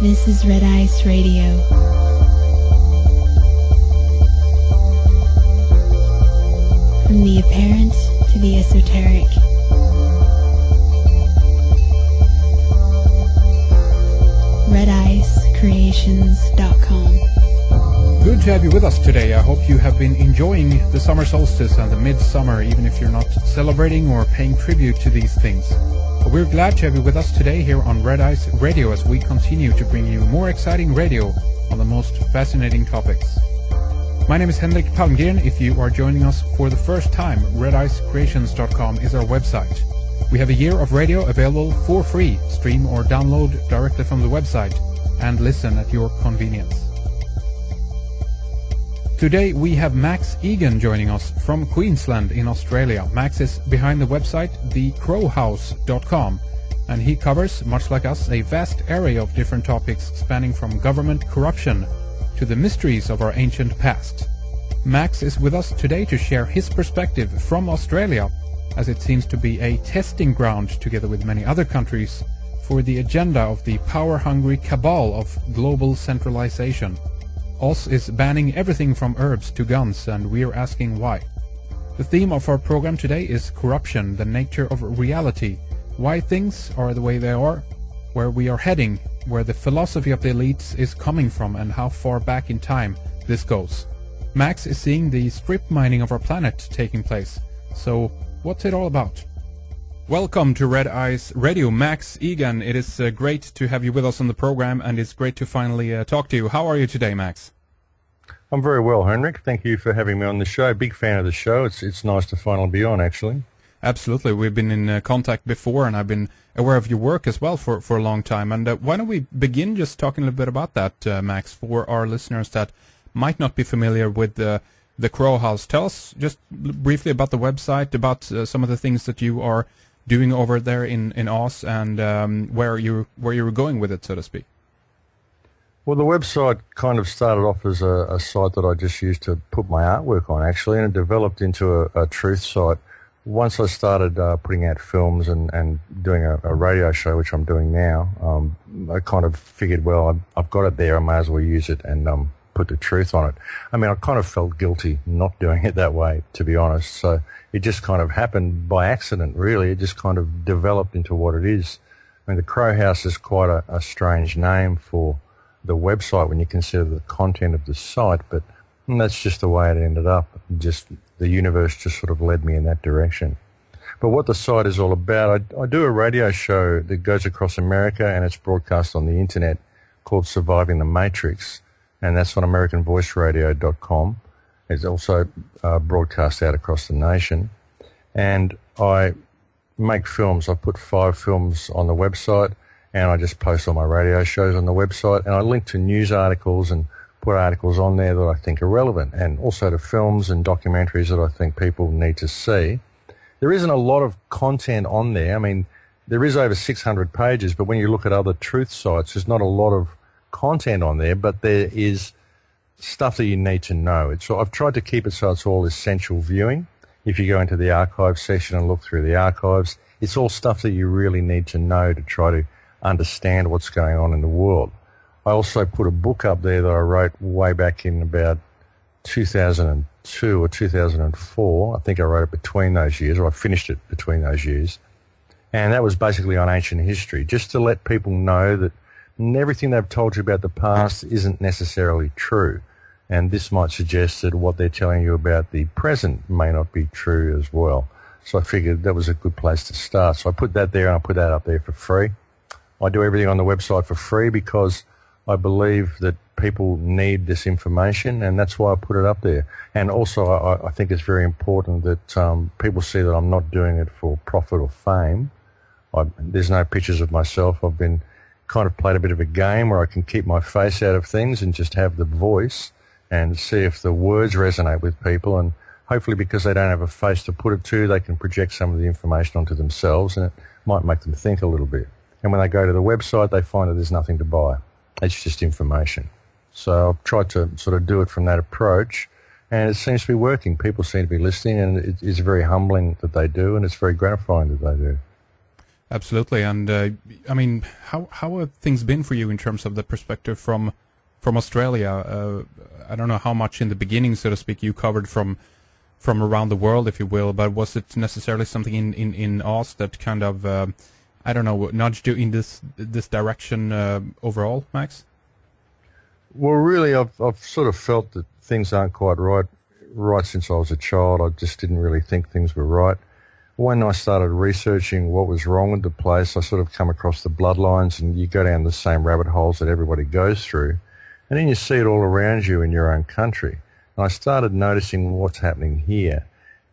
This is Red Ice Radio. From the apparent to the esoteric. RedIceCreations.com. Good to have you with us today. I hope you have been enjoying the summer solstice and the midsummer, even if you're not celebrating or paying tribute to these things. But we're glad to have you with us today here on Red Ice Radio as we continue to bring you more exciting radio on the most fascinating topics. My name is Henrik Palmgren. If you are joining us for the first time, RedIceCreations.com is our website. We have a year of radio available for free. Stream or download directly from the website and listen at your convenience. Today we have Max Igan joining us from Queensland in Australia. Max is behind the website thecrowhouse.com, and he covers, much like us, a vast array of different topics spanning from government corruption to the mysteries of our ancient past. Max is with us today to share his perspective from Australia, as it seems to be a testing ground, together with many other countries, for the agenda of the power-hungry cabal of global centralization. Oz is banning everything from herbs to guns, and we're asking why. The theme of our program today is corruption, the nature of reality, why things are the way they are, where we are heading, where the philosophy of the elites is coming from, and how far back in time this goes. Max is seeing the strip mining of our planet taking place. So, what's it all about? Welcome to Red Ice Radio, Max Igan. It is great to have you with us on the program, and it's great to finally talk to you. How are you today, Max? I'm very well, Henrik. Thank you for having me on the show. Big fan of the show. It's nice to finally be on, actually. Absolutely. We've been in contact before, and I've been aware of your work as well for a long time. And why don't we begin just talking a little bit about that, Max, for our listeners that might not be familiar with the Crow House. Tell us just briefly about the website, about some of the things that you are doing over there in Oz, and where you were going with it, so to speak. Well, the website kind of started off as a site that I just used to put my artwork on, actually, and it developed into a truth site. Once I started putting out films and doing a radio show, which I'm doing now, I kind of figured, well, I've got it there, I may as well use it and put the truth on it. I mean, I kind of felt guilty not doing it that way, to be honest. So it just kind of happened by accident, really. It just kind of developed into what it is. I mean, the Crow House is quite a strange name for the website when you consider the content of the site, but that's just the way it ended up. Just the universe just sort of led me in that direction. But what the site is all about, I do a radio show that goes across America, and it's broadcast on the internet, called Surviving the Matrix, and that's on AmericanVoiceRadio.com. It's also broadcast out across the nation. And I make films. I put 5 films on the website, and I just post all my radio shows on the website, and I link to news articles and put articles on there that I think are relevant, and also to films and documentaries that I think people need to see. There isn't a lot of content on there. I mean, there is over 600 pages, but when you look at other truth sites, there's not a lot of content on there, but there is stuff that you need to know. I've tried to keep it so it's all essential viewing. If you go into the archives section and look through the archives, it's all stuff that you really need to know to try to understand what's going on in the world. I also put a book up there that I wrote way back in about 2002 or 2004. I think I wrote it between those years, or I finished it between those years. And that was basically on ancient history, just to let people know that everything they've told you about the past isn't necessarily true. And this might suggest that what they're telling you about the present may not be true as well. So I figured that was a good place to start. So I put that there, and I put that up there for free. I do everything on the website for free because I believe that people need this information, and that's why I put it up there. And also I think it's very important that people see that I'm not doing it for profit or fame. There's no pictures of myself. I've been kind of played a bit of a game where I can keep my face out of things and just have the voice and see if the words resonate with people, and hopefully because they don't have a face to put it to, they can project some of the information onto themselves, and it might make them think a little bit. And when they go to the website, they find that there's nothing to buy. It's just information. So I've tried to sort of do it from that approach, and it seems to be working. People seem to be listening, and it is very humbling that they do, and it's very gratifying that they do. Absolutely. And I mean, how have things been for you in terms of the perspective from Australia? I don't know how much in the beginning, so to speak, you covered from around the world, if you will, but was it necessarily something in Oz that kind of I don't know, nudged you in this direction overall, Max? Well, really, I've sort of felt that things aren't quite right since I was a child. I just didn't really think things were right. When I started researching what was wrong with the place, I sort of come across the bloodlines, and you go down the same rabbit holes that everybody goes through, and then you see it all around you in your own country. And I started noticing what's happening here,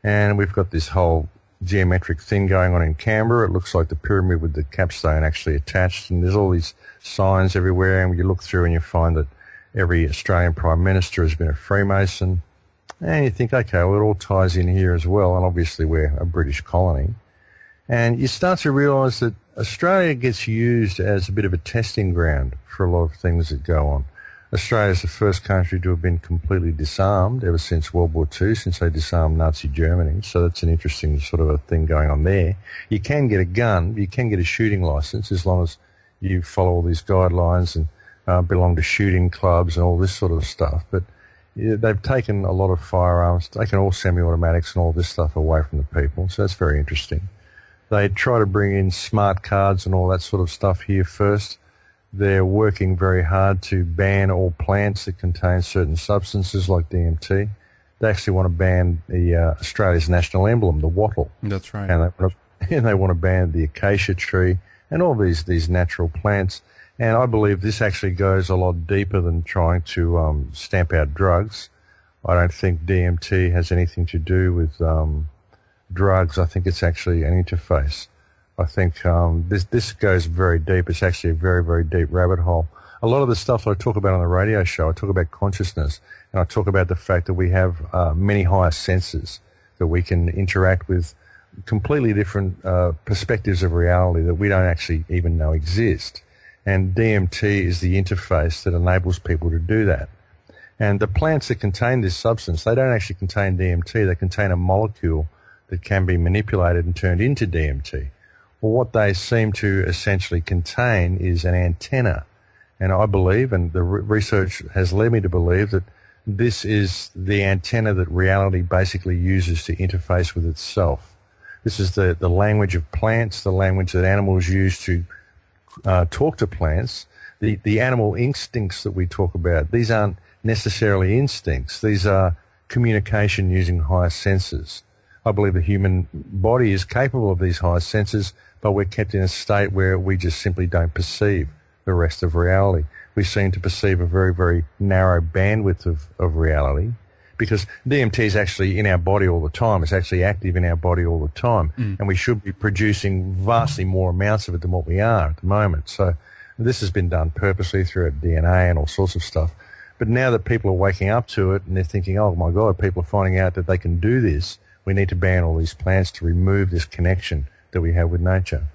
and we've got this whole geometric thing going on in Canberra. It looks like the pyramid with the capstone actually attached, and there's all these signs everywhere, and you look through and you find that every Australian Prime Minister has been a Freemason. And you think, okay, well, it all ties in here as well, and obviously we're a British colony. And you start to realise that Australia gets used as a bit of a testing ground for a lot of things that go on. Australia is the first country to have been completely disarmed ever since World War II, since they disarmed Nazi Germany. So that's an interesting sort of a thing going on there. You can get a gun, you can get a shooting licence as long as you follow all these guidelines and belong to shooting clubs and all this sort of stuff. But they've taken a lot of firearms, taken all semi-automatics and all this stuff away from the people, so that's very interesting. They try to bring in smart cards and all that sort of stuff here first. They're working very hard to ban all plants that contain certain substances like DMT. They actually want to ban Australia's national emblem, the wattle. That's right. And they want to ban the acacia tree and all these natural plants. And I believe this actually goes a lot deeper than trying to stamp out drugs. I don't think DMT has anything to do with drugs. I think it's actually an interface. I think this goes very deep. It's actually a very, very deep rabbit hole. A lot of the stuff I talk about on the radio show, I talk about consciousness, and I talk about the fact that we have many higher senses, that we can interact with completely different perspectives of reality that we don't actually even know exist. And DMT is the interface that enables people to do that. And the plants that contain this substance, they don't actually contain DMT. They contain a molecule that can be manipulated and turned into DMT. Well, what they seem to essentially contain is an antenna. And I believe, and the research has led me to believe, that this is the antenna that reality basically uses to interface with itself. This is the language of plants, the language that animals use to talk to plants. The animal instincts that we talk about, these aren't necessarily instincts. These are communication using higher senses. I believe the human body is capable of these higher senses, but we're kept in a state where we just simply don't perceive the rest of reality. We seem to perceive a very, very narrow bandwidth of reality, because DMT is actually in our body all the time. It's actually active in our body all the time, and we should be producing vastly more amounts of it than what we are at the moment. So this has been done purposely through DNA and all sorts of stuff. But now that people are waking up to it and they're thinking, oh my God, people are finding out that they can do this, we need to ban all these plants to remove this connection that we have with nature.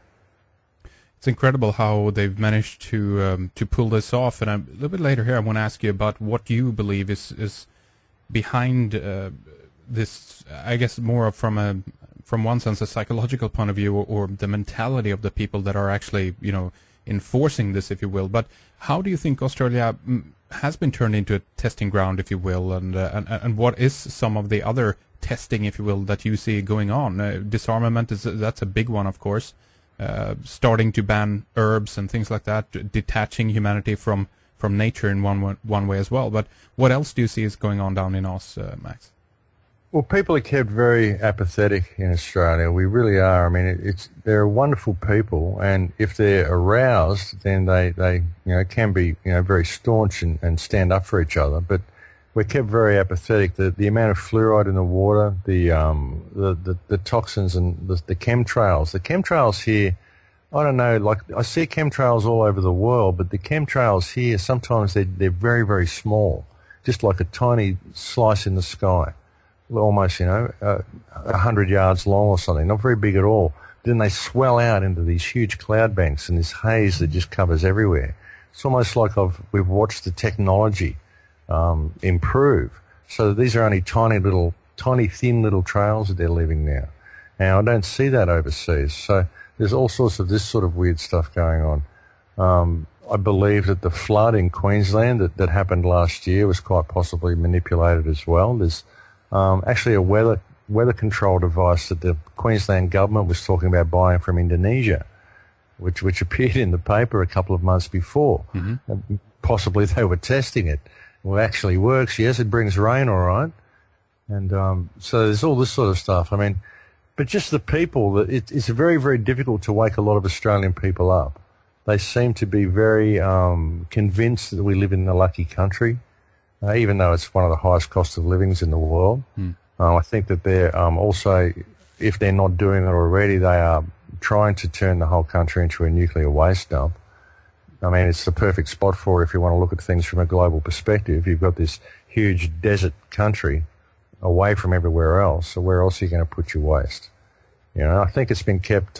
It's incredible how they've managed to pull this off. And a little bit later here, I want to ask you about what you believe is behind this. I guess more from one sense a psychological point of view, or the mentality of the people that are actually enforcing this, if you will. But how do you think Australia has been turned into a testing ground, if you will, and what is some of the other testing, if you will, that you see going on? Disarmament that's a big one, of course. Starting to ban herbs and things like that, detaching humanity from nature in one way as well. But what else do you see is going on down in Oz, Max? Well, people are kept very apathetic in Australia. We really are. I mean, they're wonderful people, and if they're aroused, then they can be very staunch and stand up for each other. But we're kept very apathetic. The amount of fluoride in the water, the toxins and the chemtrails. The chemtrails here, I don't know, like I see chemtrails all over the world, but the chemtrails here, sometimes they're very, very small, just like a tiny slice in the sky, almost, 100 yards long or something, not very big at all. Then they swell out into these huge cloud banks and this haze that just covers everywhere. It's almost like we've watched the technology improve. So these are only tiny thin little trails that they're leaving now. Now, I don't see that overseas. So there's all sorts of this sort of weird stuff going on. I believe that the flood in Queensland that happened last year was quite possibly manipulated as well. There's actually a weather control device that the Queensland government was talking about buying from Indonesia, which appeared in the paper a couple of months before. And possibly they were testing it. Well, it actually works. Yes, it brings rain, all right. And so there's all this sort of stuff. I mean, but just the people, it's very, very difficult to wake a lot of Australian people up. They seem to be very convinced that we live in a lucky country, even though it's one of the highest cost of livings in the world. I think that they're also, if they're not doing it already, they are trying to turn the whole country into a nuclear waste dump. I mean, it's the perfect spot for it if you want to look at things from a global perspective. You've got this huge desert country away from everywhere else, so where else are you going to put your waste? You know, I think it's been kept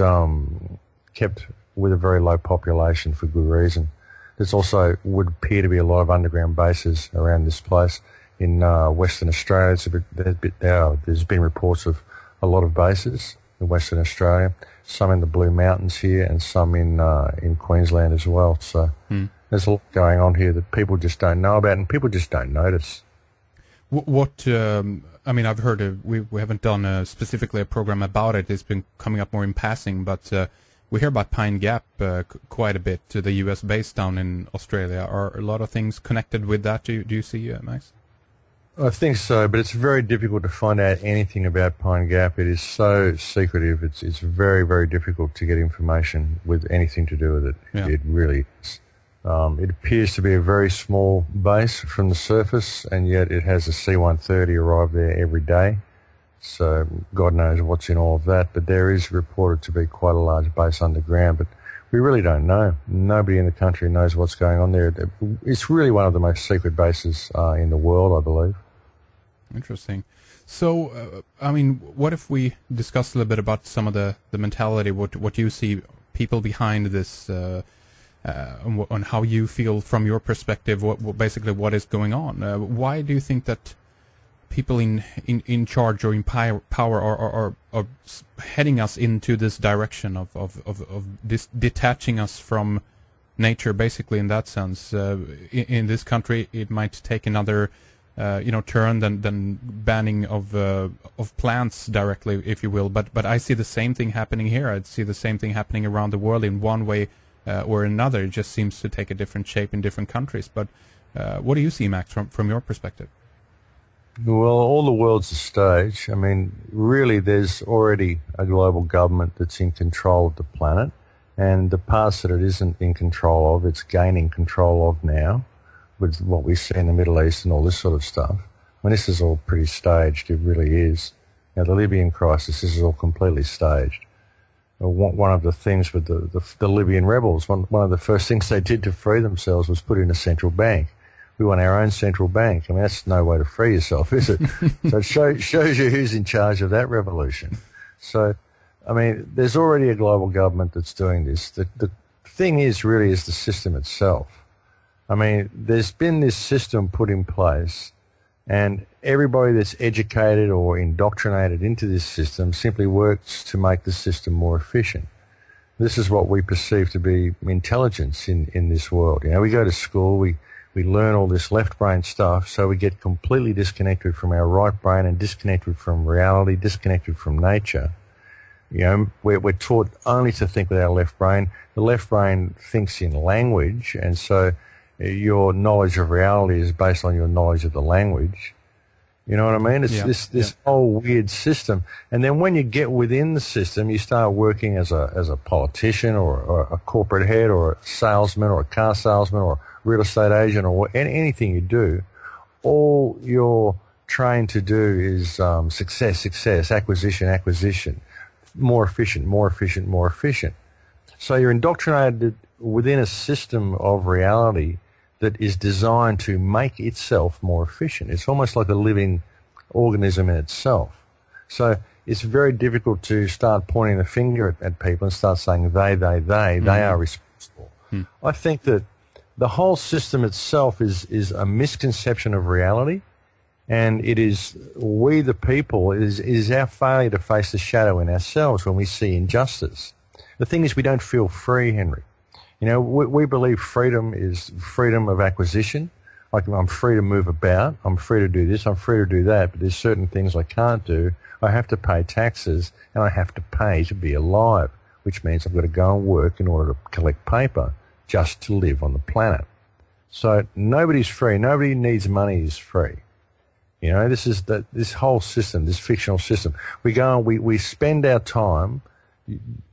with a very low population for good reason. There's also would appear to be a lot of underground bases around this place. In Western Australia, there's been reports of a lot of bases in Western Australia, some in the Blue Mountains here and some in Queensland as well. So there's a lot going on here that people just don't know about and people just don't notice. I mean, I've heard we haven't done specifically a program about it. It's been coming up more in passing, but we hear about Pine Gap quite a bit, to the U.S. base down in Australia. Are a lot of things connected with that? Do you see, Max? I think so, but it's very difficult to find out anything about Pine Gap. It is so secretive. It's very, very difficult to get information with anything to do with it. Yeah. It really is. It appears to be a very small base from the surface, and yet it has a C-130 arrive there every day. So God knows what's in all of that. But there is reported to be quite a large base underground, but we really don't know. Nobody in the country knows what's going on there. It's really one of the most secret bases in the world, I believe. Interesting. So, I mean, what if we discuss a little bit about some of the mentality, what you see people behind this, on how you feel from your perspective, basically what is going on? Why do you think that people in charge or in power are heading us into this direction of this detaching us from nature, basically, in that sense? In this country, it might take another turn than banning of plants directly, if you will. But I see the same thing happening here. I see the same thing happening around the world in one way or another. It just seems to take a different shape in different countries. But what do you see, Max, from your perspective? Well, all the world's a stage. I mean, really, there's already a global government that's in control of the planet, and the parts that it isn't in control of, it's gaining control of now, with what we see in the Middle East and all this sort of stuff. I mean, this is all pretty staged. It really is. Now, the Libyan crisis, this is all completely staged. One of the things with the Libyan rebels, one of the first things they did to free themselves was put in a central bank. We want our own central bank. I mean, that's no way to free yourself, is it? So it shows you who's in charge of that revolution. So, I mean, there's already a global government that's doing this. The thing is the system itself. I mean, there's been this system put in place, and everybody that's educated or indoctrinated into this system simply works to make the system more efficient. This is what we perceive to be intelligence in this world. You know, we go to school, we learn all this left brain stuff, so we get completely disconnected from our right brain and disconnected from reality, disconnected from nature. You know, we're taught only to think with our left brain. The left brain thinks in language, and so your knowledge of reality is based on your knowledge of the language. You know what I mean? It's this whole weird system. And then when you get within the system, you start working as a politician or a corporate head or a salesman or a car salesman or a real estate agent or anything you do. All you're trained to do is success, acquisition, more efficient. So you're indoctrinated within a system of reality that is designed to make itself more efficient. It's almost like a living organism in itself. So it's very difficult to start pointing the finger at people and start saying they are responsible. I think that the whole system itself is a misconception of reality, and it is we the people, it is our failure to face the shadow in ourselves when we see injustice. The thing is, we don't feel free, Henry. You know, we believe freedom is freedom of acquisition. Like, I'm free to move about, I'm free to do this, I'm free to do that, but there's certain things I can't do. I have to pay taxes, and I have to pay to be alive, which means I've got to go and work in order to collect paper just to live on the planet. So nobody's free. Nobody needs money is free. You know, this whole system, this fictional system. We go and we spend our time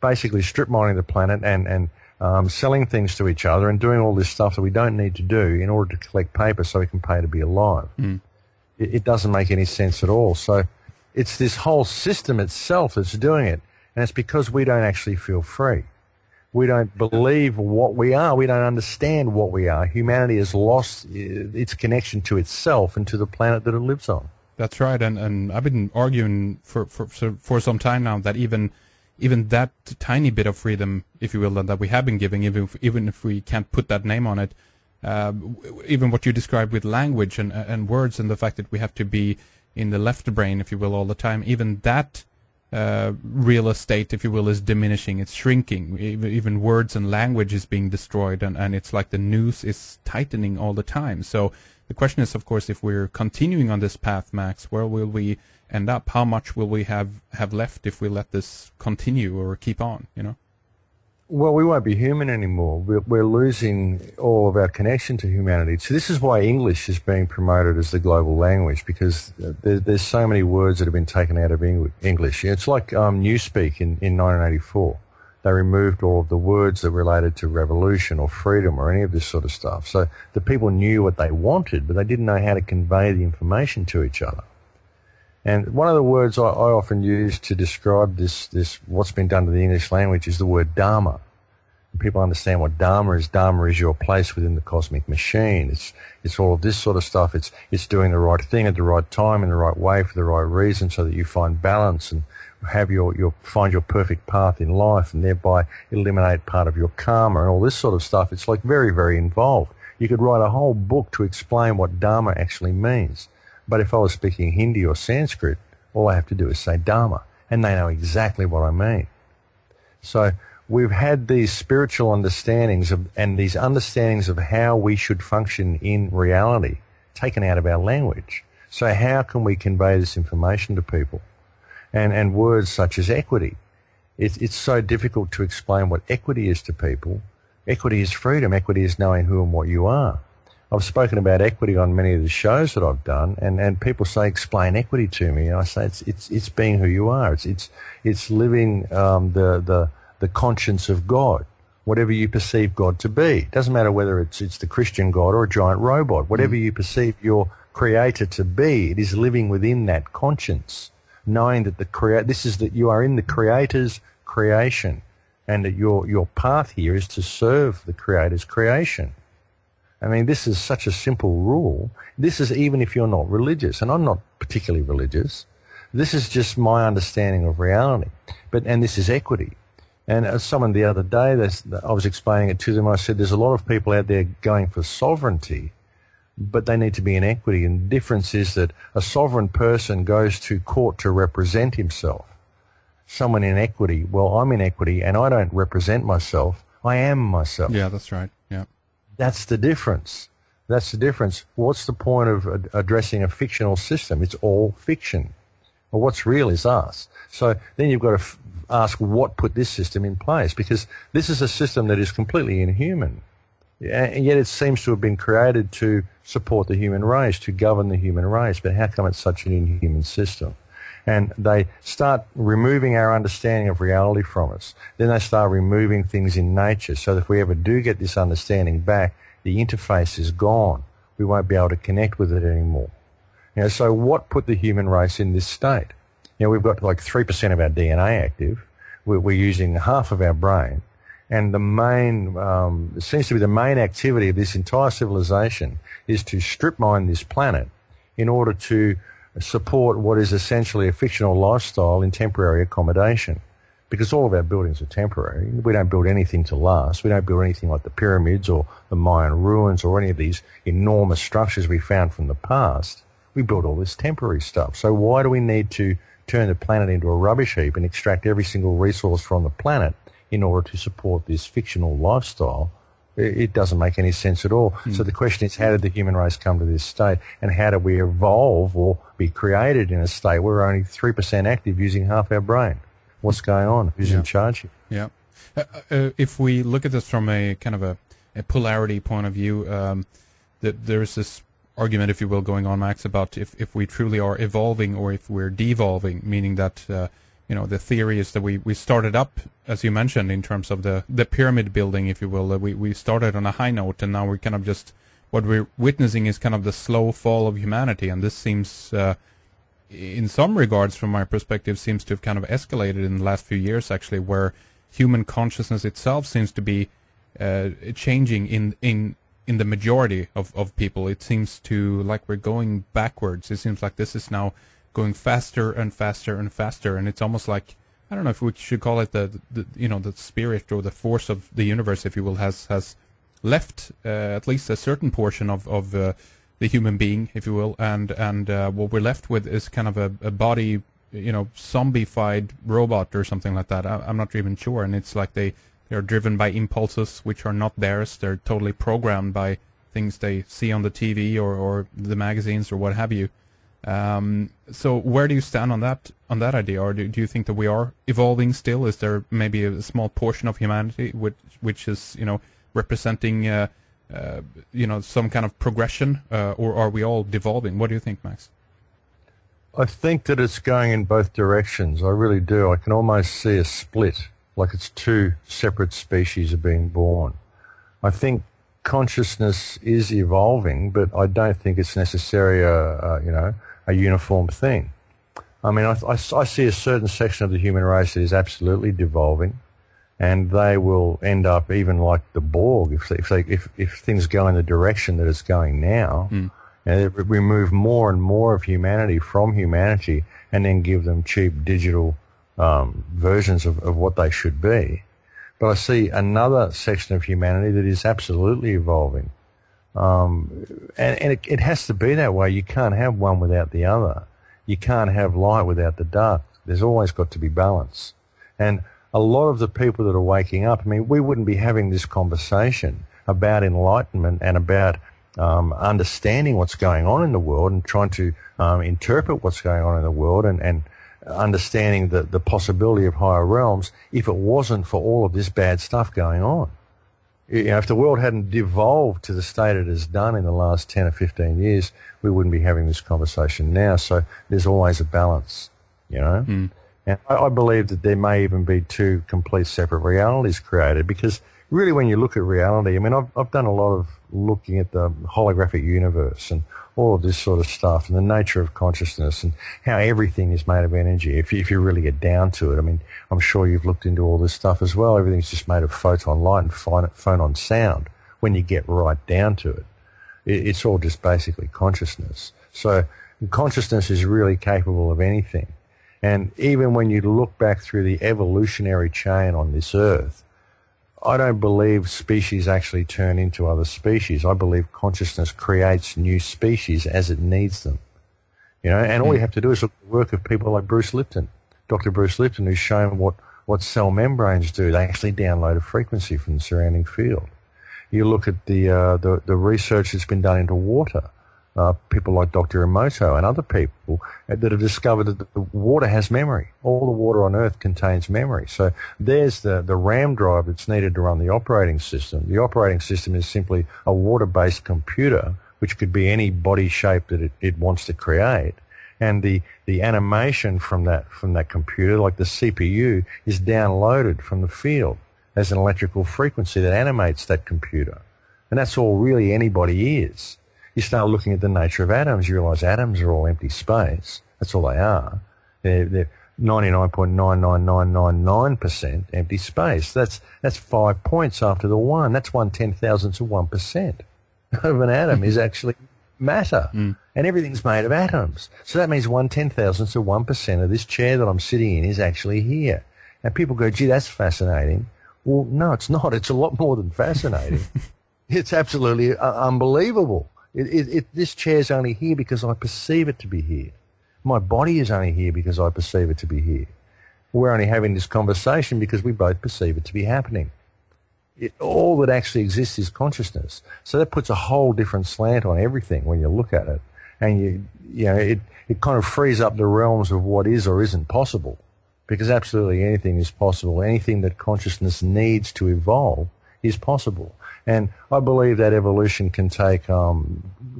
basically strip mining the planet and selling things to each other and doing all this stuff that we don't need to do in order to collect paper so we can pay to be alive. It doesn't make any sense at all. So it's this whole system itself that's doing it, and it's because we don't actually feel free. We don't believe what we are. We don't understand what we are. Humanity has lost its connection to itself and to the planet that it lives on. That's right, and I've been arguing for some time now that even that tiny bit of freedom, if you will, that we have been giving, even if we can't put that name on it, even what you described with language and words, and the fact that we have to be in the left brain, if you will, all the time, even that real estate, if you will, is diminishing. It's shrinking. Even words and language is being destroyed, and it's like the noose is tightening all the time. So the question is, of course, if we're continuing on this path, Max, where will we end up? How much will we have left if we let this continue or keep on, you know? Well, we won't be human anymore. We're losing all of our connection to humanity. So this is why English is being promoted as the global language, because there's so many words that have been taken out of English. It's like Newspeak in 1984. They removed all of the words that related to revolution or freedom or any of this sort of stuff. So the people knew what they wanted, but they didn't know how to convey the information to each other. And one of the words I often use to describe this what's been done to the English language is the word dharma. And people understand what dharma is. Dharma is your place within the cosmic machine. It's all of this sort of stuff. It's doing the right thing at the right time in the right way for the right reason, so that you find balance and have find your perfect path in life, and thereby eliminate part of your karma and all this sort of stuff. It's like very, very involved. You could write a whole book to explain what dharma actually means. But if I was speaking Hindi or Sanskrit, all I have to do is say dharma, and they know exactly what I mean. So we've had these spiritual understandings and these understandings of how we should function in reality taken out of our language. So how can we convey this information to people? And words such as equity. It's so difficult to explain what equity is to people. Equity is freedom. Equity is knowing who and what you are. I've spoken about equity on many of the shows that I've done, and people say, explain equity to me. And I say, it's being who you are. It's living the conscience of God, whatever you perceive God to be. It doesn't matter whether it's the Christian God or a giant robot. Whatever you perceive your creator to be, it is living within that conscience, knowing that that you are in the creator's creation, and that your path here is to serve the creator's creation. I mean, this is such a simple rule. This is even if you're not religious, and I'm not particularly religious. This is just my understanding of reality. And this is equity. And someone the other day, I was explaining it to them. I said, there's a lot of people out there going for sovereignty, but they need to be in equity. And the difference is that a sovereign person goes to court to represent himself. Someone in equity, well, I'm in equity, and I don't represent myself. I am myself. Yeah, that's right. Yeah. That's the difference. That's the difference. What's the point of addressing a fictional system? It's all fiction. Well, what's real is us. So then you've got to ask what put this system in place, because this is a system that is completely inhuman. And yet it seems to have been created to support the human race, to govern the human race. But how come it's such an inhuman system? And they start removing our understanding of reality from us. Then they start removing things in nature, so that if we ever do get this understanding back, the interface is gone. We won't be able to connect with it anymore. So what put the human race in this state? We've got like 3% of our DNA active. We're using half of our brain. And it seems to be the main activity of this entire civilization is to strip mine this planet in order to support what is essentially a fictional lifestyle in temporary accommodation. Because all of our buildings are temporary. We don't build anything to last. We don't build anything like the pyramids or the Mayan ruins or any of these enormous structures we found from the past. We build all this temporary stuff. So why do we need to turn the planet into a rubbish heap and extract every single resource from the planet in order to support this fictional lifestyle, it doesn't make any sense at all. So the question is, how did the human race come to this state, and how did we evolve or be created in a state where we're only 3% active using half our brain? What's going on? Who's in charge here? Yeah. If we look at this from a kind of a polarity point of view, that there's this argument, if you will, going on, Max, about if we truly are evolving or if we're devolving, meaning that the theory is that we started up, as you mentioned, in terms of the pyramid building, if you will. We started on a high note, and now we're kind of just, what we're witnessing is kind of the slow fall of humanity, and this seems, in some regards, from my perspective, seems to have kind of escalated in the last few years, actually, where human consciousness itself seems to be changing in the majority of people. It seems to, like, we're going backwards. It seems like this is now going faster and faster and faster, and it's almost like, I don't know if we should call it the spirit or the force of the universe, if you will, has left at least a certain portion of the human being, if you will, and what we're left with is kind of a body, zombified robot or something like that. I'm not even sure, and it's like they are driven by impulses which are not theirs. They're totally programmed by things they see on the TV or the magazines or what have you. So where do you stand on that idea, or do you think that we are evolving still? Is there maybe a small portion of humanity which is representing some kind of progression, or are we all devolving? What do you think, Max? I think that it's going in both directions. I really do. I can almost see a split, like it's two separate species are being born. I think consciousness is evolving, but I don't think it's necessarily a uniform thing. I mean, I see a certain section of the human race that is absolutely devolving, and they will end up even like the Borg if things go in the direction that it's going now. And we move more and more of humanity from humanity, and then give them cheap digital versions of what they should be. But I see another section of humanity that is absolutely evolving. And it has to be that way. You can't have one without the other. You can't have light without the dark. There's always got to be balance. And a lot of the people that are waking up, I mean, we wouldn't be having this conversation about enlightenment and about understanding what's going on in the world and trying to interpret what's going on in the world and understanding the possibility of higher realms if it wasn't for all of this bad stuff going on. If the world hadn't devolved to the state it has done in the last 10 or 15 years, we wouldn't be having this conversation now. So there's always a balance, And I believe that there may even be two complete separate realities created, because really when you look at reality, I mean, I've done a lot of looking at the holographic universe and all of this sort of stuff and the nature of consciousness and how everything is made of energy if you really get down to it. I mean, I'm sure you've looked into all this stuff as well. Everything's just made of photon light and phonon sound when you get right down to it. It's all just basically consciousness. So consciousness is really capable of anything. And even when you look back through the evolutionary chain on this earth, I don't believe species actually turn into other species. I believe consciousness creates new species as it needs them. And all you have to do is look at the work of people like Bruce Lipton, Dr. Bruce Lipton, who's shown what cell membranes do. They actually download a frequency from the surrounding field. You look at the research that's been done into water. People like Dr. Emoto and other people that have discovered that the water has memory. All the water on Earth contains memory. So there's the RAM drive that's needed to run the operating system. The operating system is simply a water-based computer, which could be any body shape that it wants to create. And the animation from that computer, like the CPU, is downloaded from the field as an electrical frequency that animates that computer. And that's all really anybody is. You start looking at the nature of atoms, you realize atoms are all empty space. That's all they are. They're 99.99999% empty space. That's 5 points after the 1. That's 1/10,000th of 1% of an atom is actually matter. And everything's made of atoms. So that means 1/10,000th of 1% of this chair that I'm sitting in is actually here. And people go, gee, that's fascinating. Well, no, it's not. It's a lot more than fascinating. It's absolutely unbelievable. This chair's only here because I perceive it to be here. My body is only here because I perceive it to be here. We're only having this conversation because we both perceive it to be happening. All that actually exists is consciousness. So that puts a whole different slant on everything when you look at it. And it kind of frees up the realms of what is or isn't possible. Because absolutely anything is possible. Anything that consciousness needs to evolve is possible. And I believe that evolution can take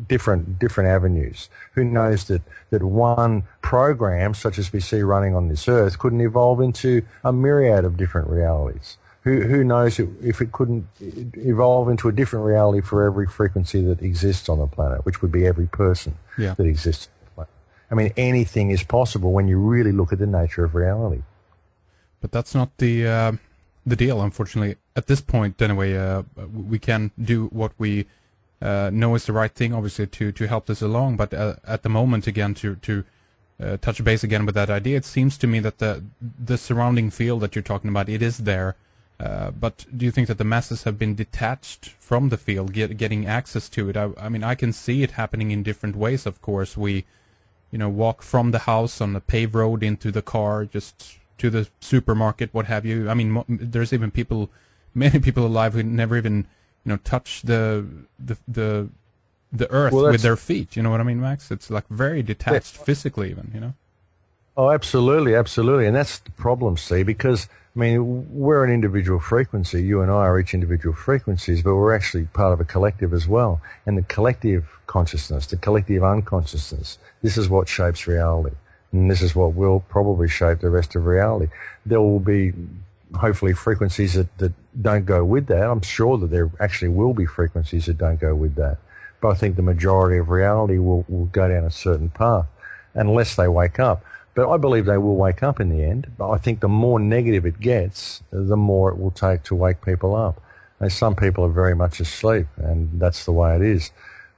different avenues. Who knows that one program, such as we see running on this earth, couldn't evolve into a myriad of different realities? Who knows if it couldn't evolve into a different reality for every frequency that exists on the planet, which would be every person that exists on the planet. I mean, anything is possible when you really look at the nature of reality. But that's not the deal, unfortunately. At this point, anyway, we can do what we know is the right thing, obviously, to help this along. But at the moment, again, to touch base again with that idea, it seems to me that the surrounding field that you're talking about, it is there. But do you think that the masses have been detached from the field, getting access to it? I mean, I can see it happening in different ways, of course. We, walk from the house on a paved road into the car, just to the supermarket, what have you. I mean, there's even many people alive who never even, touch the earth with their feet. You know what I mean, Max? It's like very detached physically even, Oh, absolutely, absolutely. And that's the problem, see, because, I mean, we're an individual frequency. You and I are each individual frequencies, but we're actually part of a collective as well. And the collective consciousness, the collective unconsciousness, this is what shapes reality. And this is what will probably shape the rest of reality. There will be, hopefully, frequencies that don't go with that. I'm sure that there actually will be frequencies that don't go with that. But I think the majority of reality will go down a certain path unless they wake up. But I believe they will wake up in the end. But I think the more negative it gets, the more it will take to wake people up. And some people are very much asleep, and that's the way it is.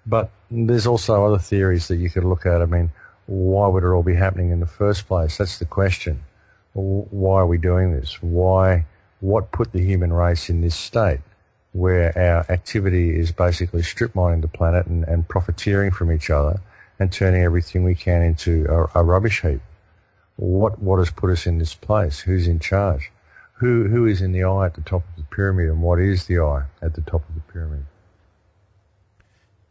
But there's also other theories that you could look at. I mean, why would it all be happening in the first place? That's the question. Why are we doing this? What put the human race in this state where our activity is basically strip mining the planet and profiteering from each other and turning everything we can into a rubbish heap? What has put us in this place? Who's in charge? Who is in the eye at the top of the pyramid, and what is the eye at the top of the pyramid?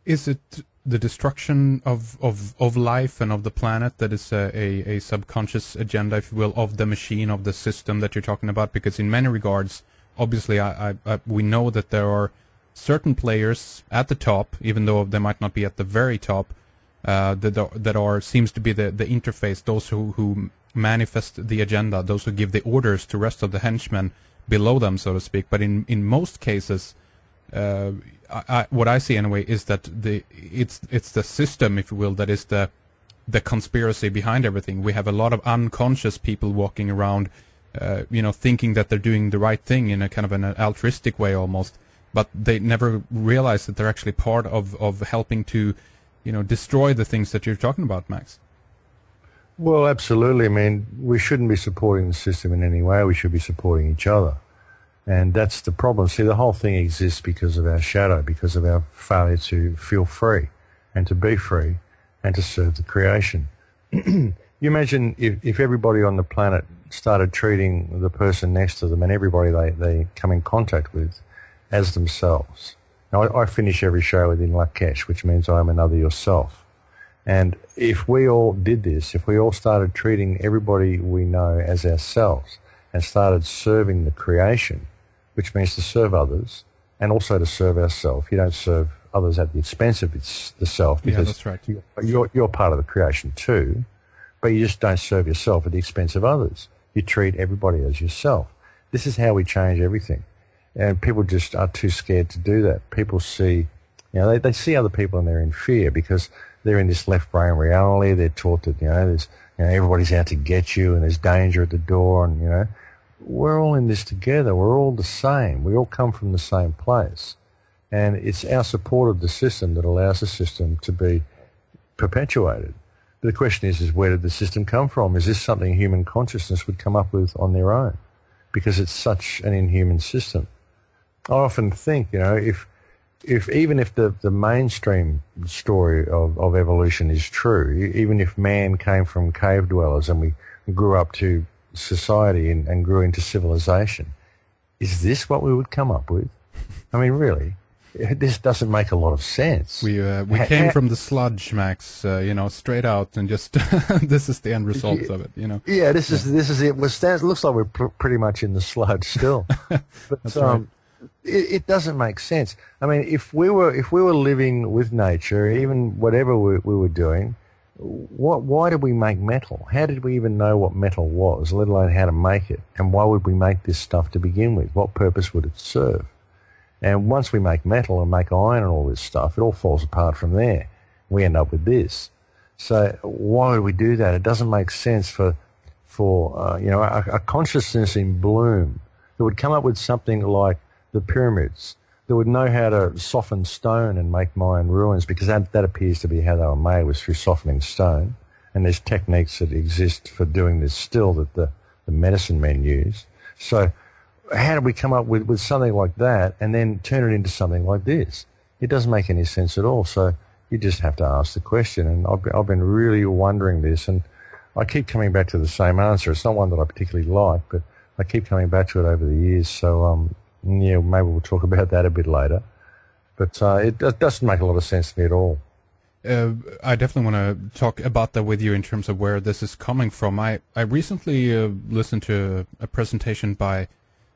Is it the destruction of life and of the planet that is a subconscious agenda, if you will, of the machine, of the system that you're talking about? Because in many regards, obviously, we know that there are certain players at the top, even though they might not be at the very top, that seems to be the interface, those who manifest the agenda, those who give the orders to rest of the henchmen below them, so to speak. But in most cases, what I see anyway is that it's the system, if you will, that is the conspiracy behind everything. We have a lot of unconscious people walking around, thinking that they're doing the right thing in a kind of an altruistic way almost, but they never realize that they're actually part of helping to, destroy the things that you're talking about, Max. Well, absolutely. I mean, we shouldn't be supporting the system in any way. We should be supporting each other. And that's the problem. See, the whole thing exists because of our shadow, because of our failure to feel free and to be free and to serve the creation. You imagine if everybody on the planet started treating the person next to them and everybody they come in contact with as themselves. Now, I finish every show with In Lakesh, which means I am another yourself. And if we all did this, if we all started treating everybody we know as ourselves and started serving the creation, which means to serve others and also to serve ourselves. You don't serve others at the expense of the self, because that's right. You're part of the creation too, but you just don't serve yourself at the expense of others. You treat everybody as yourself. This is how we change everything. And people just are too scared to do that. People see, they see other people and they're in fear because they're in this left brain reality. They're taught that, there's, everybody's out to get you and there's danger at the door, and, we're all in this together. We're all the same. We all come from the same place. And it's our support of the system that allows the system to be perpetuated. But the question is where did the system come from? Is this something human consciousness would come up with on their own? Because it's such an inhuman system. I often think, if even if the mainstream story of evolution is true, even if man came from cave dwellers and we grew up to society and grew into civilization. Is this what we would come up with? I mean, really, this doesn't make a lot of sense. We came from the sludge, Max. Straight out, and just this is the end result of it. Yeah, this is it. It looks like we're pretty much in the sludge still. But That's right. it doesn't make sense. I mean, if we were living with nature, even whatever we were doing, why did we make metal? How did we even know what metal was, let alone how to make it? And why would we make this stuff to begin with? What purpose would it serve? And once we make metal and make iron and all this stuff, it all falls apart from there. We end up with this. So why would we do that? It doesn't make sense for a consciousness in bloom that would come up with something like the pyramids, that would know how to soften stone and make Mayan ruins, because that appears to be how they were made, was through softening stone. And there's techniques that exist for doing this still that the medicine men use. So how did we come up with something like that and then turn it into something like this? It doesn't make any sense at all. So you just have to ask the question. And I've been really wondering this, and I keep coming back to the same answer. It's not one that I particularly like, but I keep coming back to it over the years. So, maybe we'll talk about that a bit later. But it doesn't make a lot of sense to me at all. I definitely want to talk about that with you in terms of where this is coming from. I recently listened to a presentation by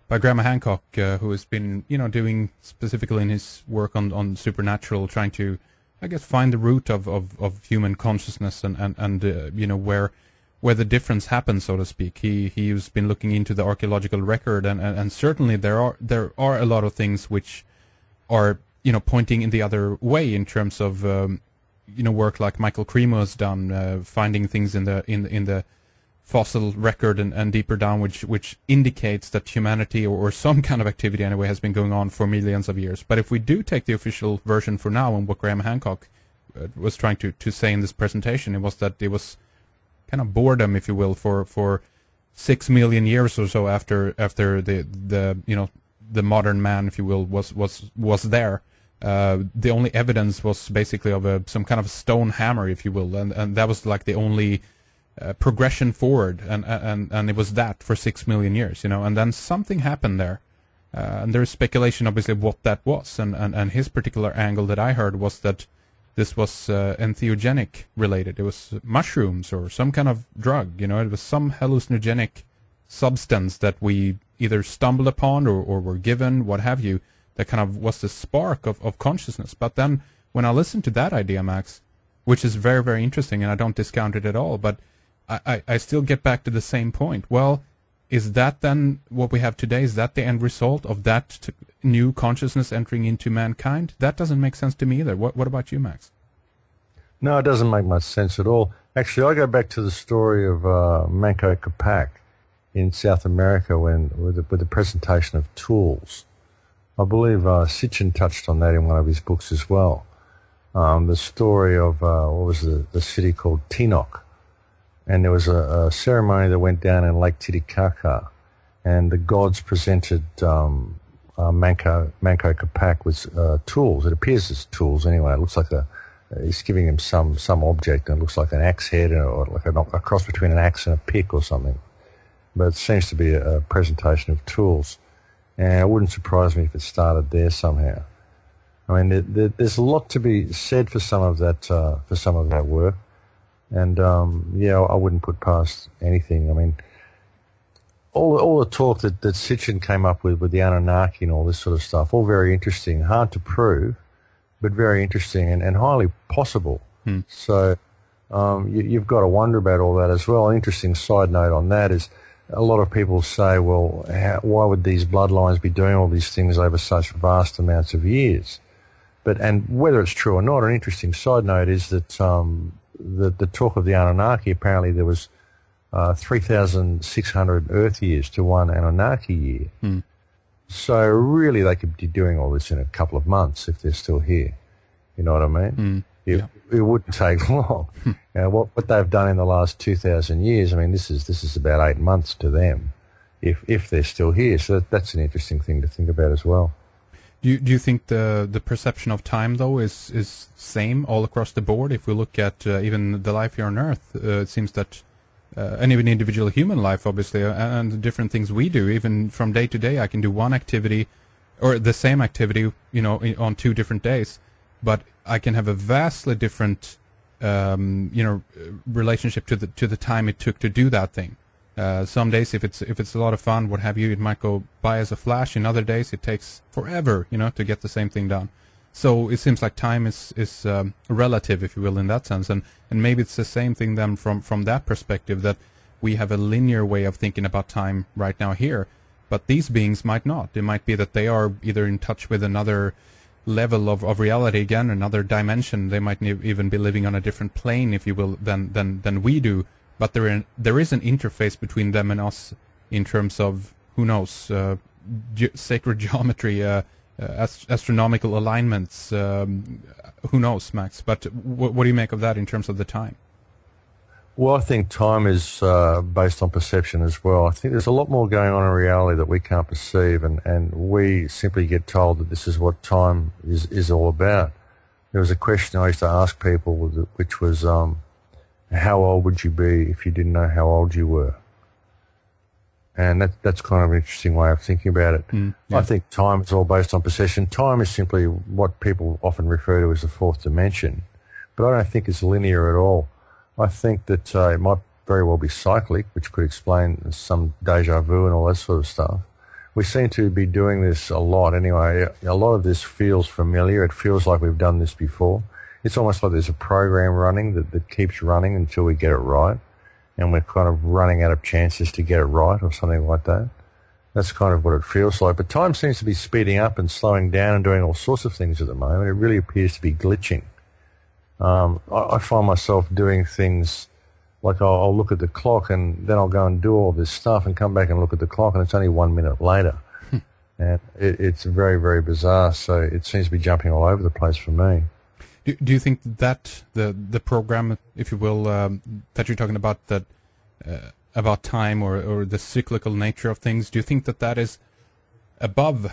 Graham Hancock, who has been, doing specifically in his work on supernatural, trying to, I guess, find the root of human consciousness and where the difference happens, so to speak. He's been looking into the archaeological record, and certainly there are a lot of things which are, pointing in the other way in terms of, work like Michael Cremo has done, finding things in the fossil record and deeper down, which indicates that humanity or some kind of activity anyway has been going on for millions of years. But if we do take the official version for now, and what Graham Hancock was trying to say in this presentation, it was that it was kind of boredom, if you will, for 6 million years or so after the modern man, if you will, was there. The only evidence was basically of some kind of stone hammer, if you will, and that was like the only progression forward, and it was that for 6 million years, and then something happened there, and there's speculation obviously what that was, and his particular angle that I heard was that this was entheogenic related. It was mushrooms or some kind of drug, it was some hallucinogenic substance that we either stumbled upon or were given, what have you, that kind of was the spark of consciousness. But then when I listened to that idea, Max, which is very, very interesting, and I don't discount it at all, but I still get back to the same point. Well, is that then what we have today? Is that the end result of that new consciousness entering into mankind? That doesn't make sense to me either. What about you, Max? No, it doesn't make much sense at all. Actually, I go back to the story of Manco Capac in South America with the presentation of tools. I believe Sitchin touched on that in one of his books as well. The story of, what was the city called Tinoch. And there was a ceremony that went down in Lake Titicaca, and the gods presented Manco Capac with tools. It appears as tools anyway. It looks like he's giving him some object, and it looks like an axe head or like a cross between an axe and a pick or something. But it seems to be a presentation of tools. And it wouldn't surprise me if it started there somehow. I mean, there's a lot to be said for some of that work. And, I wouldn't put past anything. I mean, all the talk that Sitchin came up with the Anunnaki and all this sort of stuff, all very interesting, hard to prove, but very interesting and highly possible. So you've got to wonder about all that as well. An interesting side note on that is a lot of people say, well, why would these bloodlines be doing all these things over such vast amounts of years? And whether it's true or not, an interesting side note is that the talk of the Anunnaki, apparently there was 3,600 Earth years to one Anunnaki year. So really they could be doing all this in a couple of months if they're still here. You know what I mean? It wouldn't take long. What they've done in the last 2,000 years, I mean, this is about 8 months to them if they're still here. So that's an interesting thing to think about as well. Do you think the perception of time, though, is same all across the board? If we look at even the life here on Earth, it seems that and even individual human life, obviously, and the different things we do. Even from day to day, I can do one activity, or the same activity, on 2 different days, but I can have a vastly different, relationship to the time it took to do that thing. Some days, if it's a lot of fun, what have you, it might go by as a flash. In other days, it takes forever, to get the same thing done. So it seems like time is relative, if you will, in that sense, and maybe it's the same thing then from that perspective, that we have a linear way of thinking about time right now here, but these beings might not. It might be that they are either in touch with another level of reality, again, another dimension. They might even be living on a different plane, if you will, than we do. But there is an interface between them and us in terms of, who knows, sacred geometry, astronomical alignments, who knows, Max. But what do you make of that in terms of the time? Well, I think time is based on perception as well. I think there's a lot more going on in reality that we can't perceive, and we simply get told that this is what time is all about. There was a question I used to ask people, which was, how old would you be if you didn't know how old you were? And that's kind of an interesting way of thinking about it. Yeah. I think time is all based on perception. Time is simply what people often refer to as the 4th dimension, but I don't think it's linear at all. I think that it might very well be cyclic, which could explain some deja vu and all that sort of stuff. We seem to be doing this a lot anyway. A lot of this feels familiar. It feels like we've done this before. It's almost like there's a program running that keeps running until we get it right, and we're kind of running out of chances to get it right or something like that. That's kind of what it feels like. But time seems to be speeding up and slowing down and doing all sorts of things at the moment. It really appears to be glitching. I find myself doing things like I'll look at the clock and then I'll go and do all this stuff and come back and look at the clock and it's only 1 minute later. And it's very, very bizarre. So it seems to be jumping all over the place for me. Do you think that the program, if you will, that you're talking about, that about time or the cyclical nature of things, do you think that is above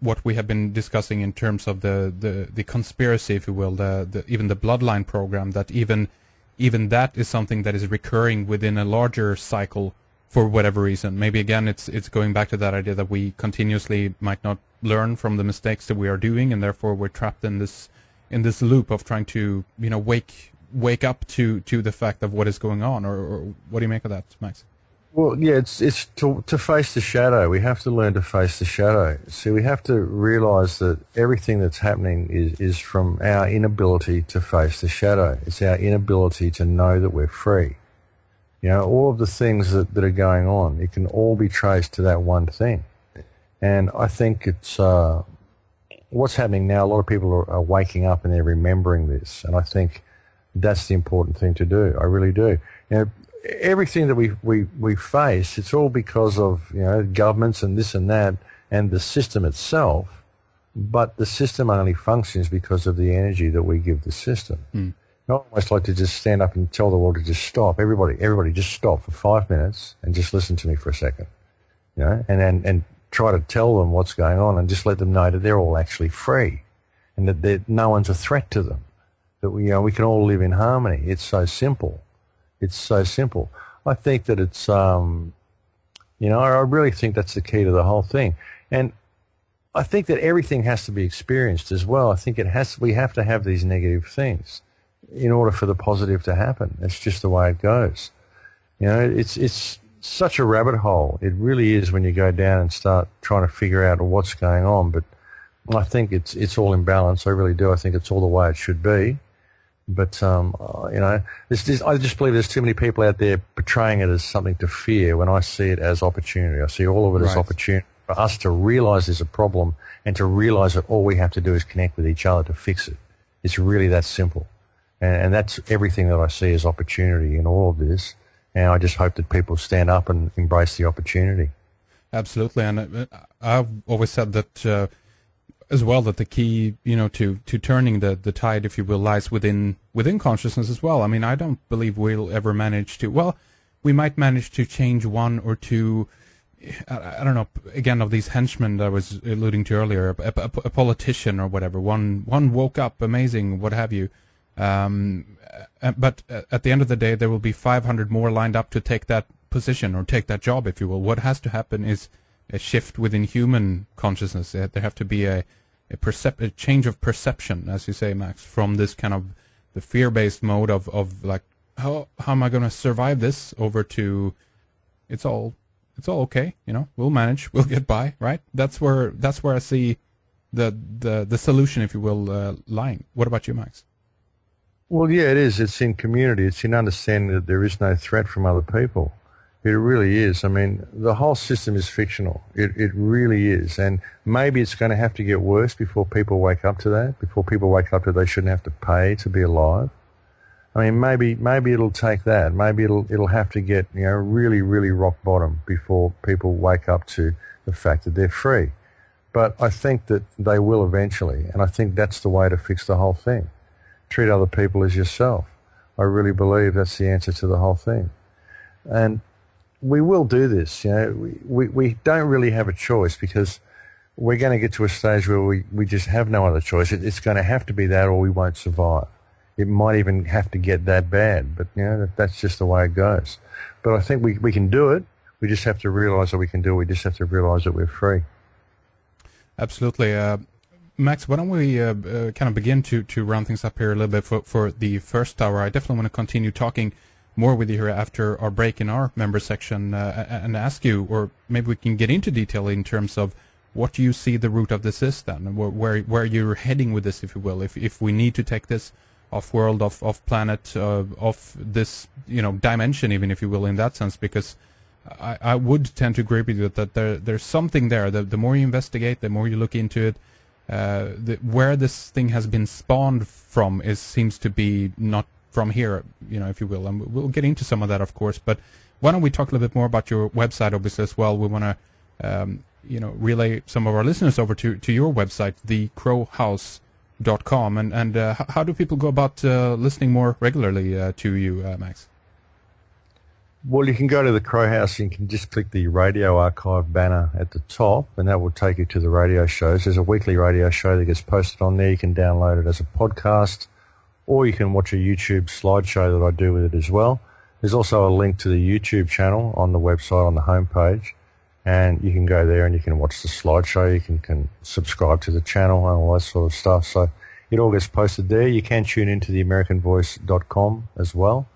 what we have been discussing in terms of the conspiracy, if you will, even the bloodline program, that even that is something that is recurring within a larger cycle for whatever reason? Maybe again it's going back to that idea that we continuously might not learn from the mistakes that we are doing, and therefore we're trapped in this loop of trying to wake up to the fact of what is going on, or what do you make of that, Max? Well, yeah, it's to face the shadow. We have to learn to face the shadow. See, we have to realize that everything that's happening is from our inability to face the shadow. It's our inability to know that we're free. All of the things that are going on, it can all be traced to that one thing. And I think it's what's happening now. A lot of people are waking up and they're remembering this, and I think that's the important thing to do. I really do. Everything that we face, it's all because of governments and this and that and the system itself, but the system only functions because of the energy that we give the system. I almost like to just stand up and tell the world to just stop. Everybody just stop for 5 minutes and just listen to me for a second, and try to tell them what's going on, and just let them know that they're all actually free and that no one's a threat to them, that we can all live in harmony. It's so simple. It's so simple. I think that it's, I really think that's the key to the whole thing. And I think that everything has to be experienced as well. I think we have to have these negative things in order for the positive to happen. It's just the way it goes. It's such a rabbit hole. It really is when you go down and start trying to figure out what's going on. But I think it's all in balance. I really do. I think it's all the way it should be. But, I just believe there's too many people out there portraying it as something to fear when I see it as opportunity. I see all of it as opportunity for us to realize there's a problem and to realize that all we have to do is connect with each other to fix it. It's really that simple. And that's everything that I see as opportunity in all of this. And I just hope that people stand up and embrace the opportunity. Absolutely. And I've always said that as well, that the key, to turning the tide, if you will, lies within consciousness as well. I mean, I don't believe we'll ever manage to, well, we might manage to change one or two, I don't know, again, of these henchmen that I was alluding to earlier, a politician or whatever. One woke up, amazing, what have you. But at the end of the day, there will be 500 more lined up to take that position or take that job, if you will. What has to happen is a shift within human consciousness. There have to be a change of perception, as you say, Max, from this kind of the fear-based mode of like, how am I going to survive this, over to it's all okay, we'll manage, we'll get by, right? That's where I see the solution, if you will, lying. What about you, Max? Well, yeah, it is. It's in community. It's in understanding that there is no threat from other people. It really is. I mean, the whole system is fictional. It really is. And maybe it's going to have to get worse before people wake up to that, before people wake up to they shouldn't have to pay to be alive. I mean, maybe it'll take that. Maybe it'll have to get, really, really rock bottom before people wake up to the fact that they're free. But I think that they will eventually, and I think that's the way to fix the whole thing. Treat other people as yourself. I really believe that's the answer to the whole thing. And we will do this. We don't really have a choice, because we're going to get to a stage where we just have no other choice. It's going to have to be that, or we won't survive. It might even have to get that bad, but that's just the way it goes. But I think we can do it. We just have to realize that we can do it. We just have to realize that we're free. Absolutely. Max, why don't we kind of begin to round things up here a little bit for the first hour. I definitely want to continue talking more with you here after our break in our member section and ask you, or maybe we can get into detail in terms of what you see the root of this is then, and where you're heading with this, if you will, if we need to take this off-world, off-planet, off this, dimension, even, if you will, in that sense, because I would tend to agree with you that there's something there. The more you investigate, the more you look into it, where this thing has been spawned from seems to be not from here, if you will. And we'll get into some of that, of course. But why don't we talk a little bit more about your website, obviously, as well. We want to, relay some of our listeners over to your website, thecrowhouse.com. And how do people go about listening more regularly to you, Max? Well, you can go to the Crow House and you can just click the Radio Archive banner at the top, and that will take you to the radio shows. There's a weekly radio show that gets posted on there. You can download it as a podcast, or you can watch a YouTube slideshow that I do with it as well. There's also a link to the YouTube channel on the website on the homepage, and you can go there and you can watch the slideshow. You can subscribe to the channel and all that sort of stuff. So it all gets posted there. You can tune into the AmericanVoice.com as well.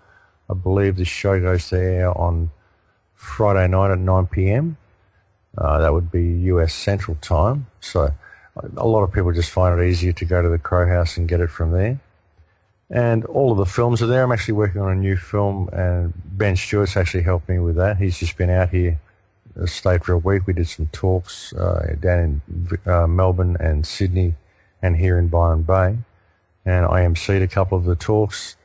I believe this show goes to air on Friday night at 9 p.m. That would be US Central Time. So a lot of people just find it easier to go to the Crow House and get it from there. And all of the films are there. I'm actually working on a new film, and Ben Stewart's actually helped me with that. He's just been out here, stayed for a week. We did some talks down in Melbourne and Sydney and here in Byron Bay. And I emceed a couple of the talks.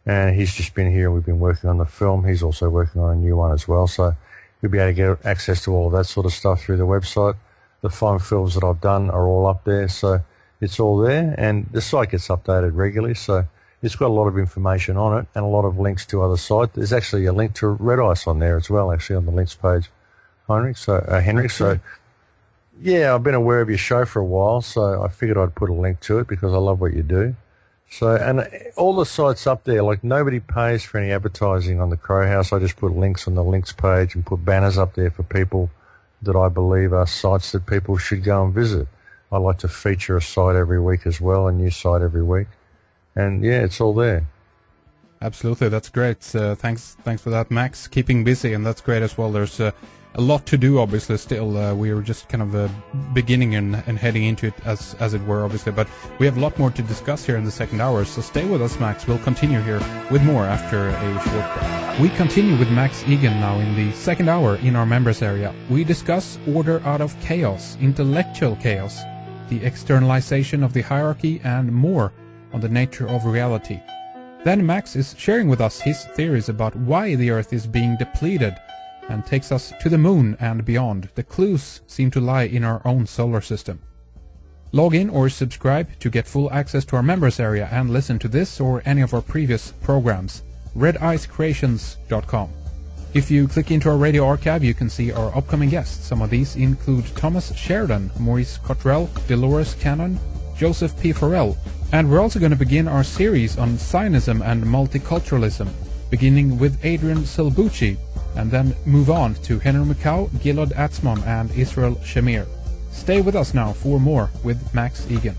And he's just been here and we've been working on the film. He's also working on a new one as well. So you'll be able to get access to all of that sort of stuff through the website. The 5 films that I've done are all up there. So it's all there. And the site gets updated regularly. So it's got a lot of information on it and a lot of links to other sites. There's actually a link to Red Ice on there as well, actually, on the links page, Henrik. So yeah, I've been aware of your show for a while. So I figured I'd put a link to it because I love what you do. So, and all the sites up there, like nobody pays for any advertising on the Crow House. I just put links on the links page and put banners up there for people that I believe are sites that people should go and visit. I like to feature a site every week as well, a new site every week. And yeah, it's all there. Absolutely, that's great. Thanks for that, Max. Keeping busy, and that's great as well. There's a lot to do, obviously. Still, we are just kind of beginning and heading into it, as it were, obviously. But we have a lot more to discuss here in the second hour. So stay with us, Max. We'll continue here with more after a short break. We continue with Max Igan now in the second hour in our members area. We discuss order out of chaos, intellectual chaos, the externalization of the hierarchy, and more on the nature of reality. Then Max is sharing with us his theories about why the Earth is being depleted and takes us to the moon and beyond. The clues seem to lie in our own solar system. Log in or subscribe to get full access to our members area and listen to this or any of our previous programs. redicecreations.com. If you click into our radio archive, you can see our upcoming guests. Some of these include Thomas Sheridan, Maurice Cottrell, Dolores Cannon, Joseph P. Farrell, And we're also going to begin our series on Zionism and multiculturalism, beginning with Adrian Silbucci, and then move on to Henry Macau, Gilad Atzmon and Israel Shamir. Stay with us now for more with Max Igan.